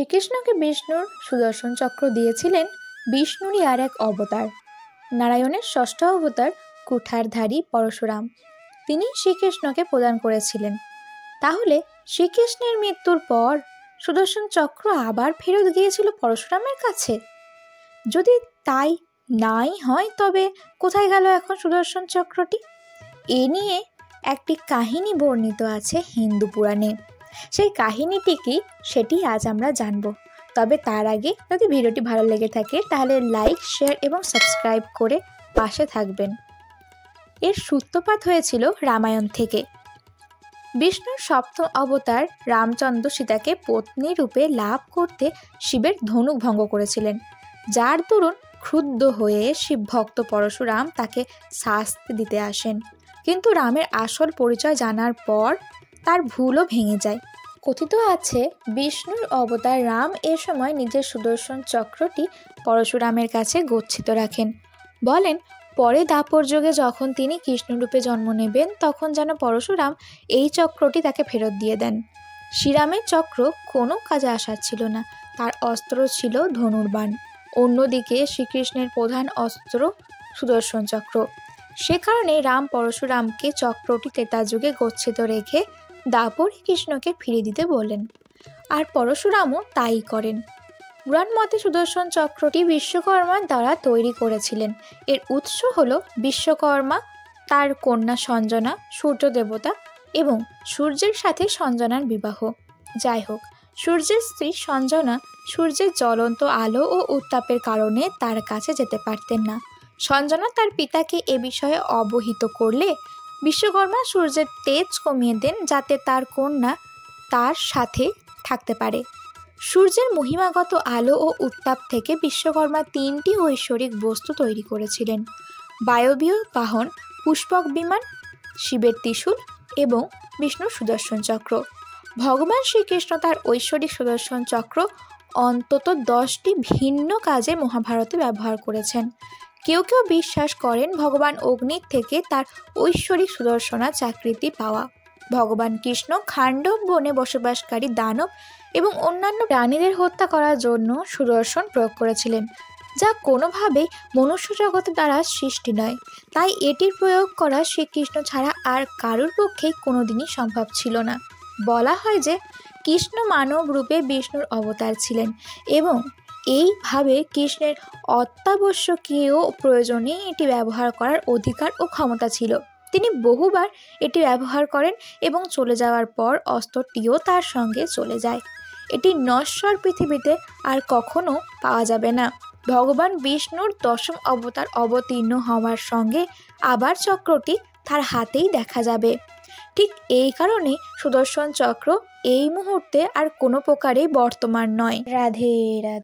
শ্রীকৃষ্ণকে বিষ্ণুর সুদর্শন চক্র দিয়েছিলেন বিষ্ণুরই আর এক অবতার, নারায়ণের ষষ্ঠ অবতার কুঠারধারী পরশুরাম। তিনি শ্রীকৃষ্ণকে প্রদান করেছিলেন। তাহলে শ্রীকৃষ্ণের মৃত্যুর পর সুদর্শন চক্র আবার ফেরত গিয়েছিল পরশুরামের কাছে? যদি তাই নাই হয়, তবে কোথায় গেল এখন সুদর্শন চক্রটি? এ নিয়ে একটি কাহিনী বর্ণিত আছে হিন্দু পুরাণে। সেই কাহিনীটি কি, সেটি আজ আমরা জানব। তবে তার আগে যদি ভিডিওটি ভালো লেগে থাকে তাহলে লাইক, শেয়ার এবং সাবস্ক্রাইব করে পাশে থাকবেন। এর সূত্রপাত হয়েছিল রামায়ণ থেকে। বিষ্ণুর সপ্তম অবতার রামচন্দ্র সীতাকে পত্নী রূপে লাভ করতে শিবের ধনুক ভঙ্গ করেছিলেন, যার দরুন ক্রুদ্ধ হয়ে শিবভক্ত পরশুরাম তাকে শাস্তি দিতে আসেন। কিন্তু রামের আসল পরিচয় জানার পর তার ভুলও ভেঙে যায়। কথিত আছে বিষ্ণুর অবতার রাম এ সময় নিজের সুদর্শন চক্রটি পরশুরামের কাছে গচ্ছিত রাখেন। বলেন, পরে দাপর যুগে যখন তিনি কৃষ্ণরূপে জন্ম নেবেন তখন যেন পরশুরাম এই চক্রটি তাকে ফেরত দিয়ে দেন। শ্রীরামের চক্র কোনো কাজে আসার ছিল না, তার অস্ত্র ছিল ধনুর্বাণ। অন্যদিকে শ্রীকৃষ্ণের প্রধান অস্ত্র সুদর্শন চক্র। সে কারণে রাম পরশুরামকে চক্রটি ত্রেতা যুগে গচ্ছিত রেখে দাপরে কৃষ্ণকে ফিরিয়ে দিতে বলেন, আর পরশুরামও তাই করেন। পুরাণ মতে সুদর্শন চক্রটি বিশ্বকর্মার দ্বারা তৈরি করেছিলেন। এর উৎস হল বিশ্বকর্মা, তার কন্যা সঞ্জনা, সূর্য দেবতা এবং সূর্যের সাথে সঞ্জনার বিবাহ। যাই হোক, সূর্যের স্ত্রী সঞ্জনা সূর্যের জ্বলন্ত আলো ও উত্তাপের কারণে তার কাছে যেতে পারতেন না। সঞ্জনা তার পিতাকে এ বিষয়ে অবহিত করলে বিশ্বকর্মা সূর্যের তেজ কমিয়ে দেন, যাতে তার কন্যা তার সাথে থাকতে পারে। সূর্যের মহিমাগত আলো ও উত্তাপ থেকে বিশ্বকর্মা তিনটি ঐশ্বরিক বস্তু তৈরি করেছিলেন: বায়বীয় বাহন, পুষ্পক বিমান, শিবের ত্রিশূল এবং বিষ্ণুর সুদর্শন চক্র। ভগবান শ্রীকৃষ্ণ তার ঐশ্বরিক সুদর্শন চক্র অন্তত 10টি ভিন্ন কাজে মহাভারতে ব্যবহার করেছেন। কেউ কেউ বিশ্বাস করেন ভগবান অগ্নির থেকে তার ঐশ্বরিক সুদর্শনা চাকরিটি পাওয়া। ভগবান কৃষ্ণ খাণ্ডব বনে বসবাসকারী দানব এবং অন্যান্য প্রাণীদের হত্যা করার জন্য সুদর্শন প্রয়োগ করেছিলেন, যা কোনোভাবেই মনুষ্য জগতের দ্বারা সৃষ্টি নয়। তাই এটির প্রয়োগ করা শ্রীকৃষ্ণ ছাড়া আর কারোর পক্ষেই কোনোদিনই সম্ভব ছিল না। বলা হয় যে কৃষ্ণ মানব রূপে বিষ্ণুর অবতার ছিলেন এবং এইভাবে কৃষ্ণের অত্যাবশ্যকীয় প্রয়োজনে এটি ব্যবহার করার অধিকার ও ক্ষমতা ছিল। তিনি বহুবার এটি ব্যবহার করেন এবং চলে যাওয়ার পর অস্ত্রটিও তার সঙ্গে চলে যায়। এটি নশ্বর পৃথিবীতে আর কখনো পাওয়া যাবে না। ভগবান বিষ্ণুর 10ম অবতার অবতীর্ণ হওয়ার সঙ্গে আবার চক্রটি তার হাতেই দেখা যাবে। ঠিক এই কারণে সুদর্শন চক্র এই মুহূর্তে আর কোনো প্রকারেই বর্তমান নয়। রাধে রাধে।